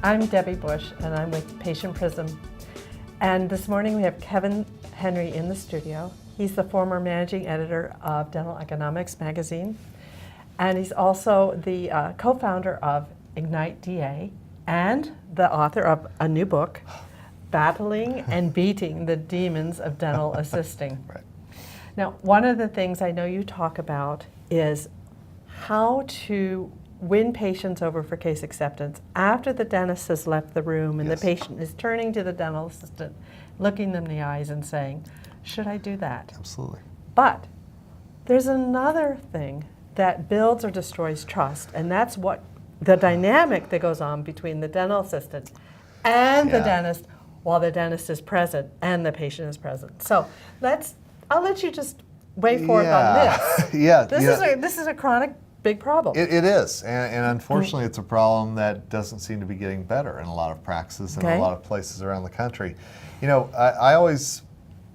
I'm Debbie Bush, and I'm with Patient Prism. And this morning we have Kevin Henry in the studio. He's the former managing editor of Dental Economics magazine, and he's also the co-founder of IgniteDA and the author of a new book, Battling and Beating the Demons of Dental Assisting. Right. Now, one of the things I know you talk about is how to win patients over for case acceptance after the dentist has left the room and Yes. the patient is turning to the dental assistant, looking them in the eyes and saying, should I do that? Absolutely. But there's another thing that builds or destroys trust, and that's what the dynamic that goes on between the dental assistant and the dentist while the dentist is present and the patient is present. So I'll let you just weigh forth on this. This is a chronic big problem. It is, and unfortunately it's a problem that doesn't seem to be getting better in a lot of practices and a lot of places around the country. You know, I always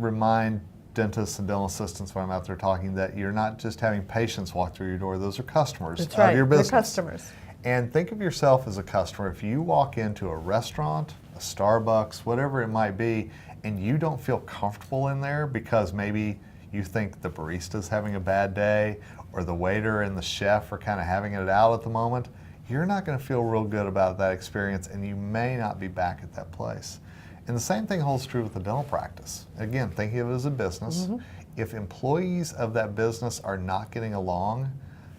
remind dentists and dental assistants when I'm out there talking that you're not just having patients walk through your door, those are customers That's of right, your business. They're customers. And think of yourself as a customer. If you walk into a restaurant, a Starbucks, whatever it might be, and you don't feel comfortable in there because maybe you think the barista's having a bad day or the waiter and the chef are kind of having it out at the moment, you're not going to feel real good about that experience, and you may not be back at that place. And the same thing holds true with the dental practice. Again, thinking of it as a business, if employees of that business are not getting along,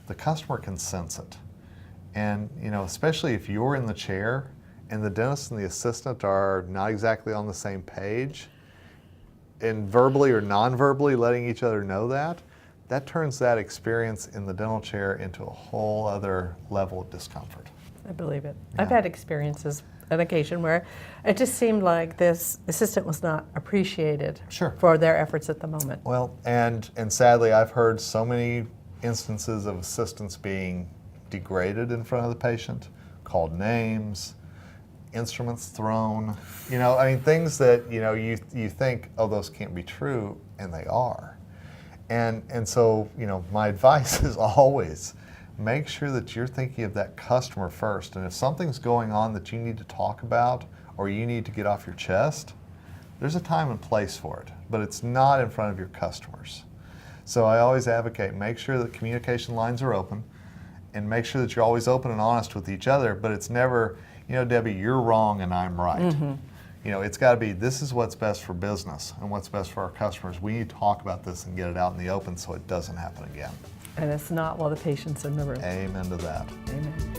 the customer can sense it. And you know, especially if you're in the chair and the dentist and the assistant are not exactly on the same page, and verbally or non-verbally letting each other know that turns that experience in the dental chair into a whole other level of discomfort. I believe it. Yeah. I've had experiences on occasion where it just seemed like this assistant was not appreciated for their efforts at the moment. Well, and sadly I've heard so many instances of assistants being degraded in front of the patient, called names, instruments thrown, you know, I mean, things that, you know, you think, oh, those can't be true, and they are. And so, you know, my advice is always make sure that you're thinking of that customer first. And if something's going on that you need to talk about or you need to get off your chest, there's a time and place for it, but it's not in front of your customers. So I always advocate, make sure that communication lines are open and make sure that you're always open and honest with each other, but it's never, you know, Debbie, you're wrong and I'm right. You know, it's got to be, this is what's best for business and what's best for our customers. We need to talk about this and get it out in the open so it doesn't happen again. And it's not while the patient's in the room. Amen to that. Amen.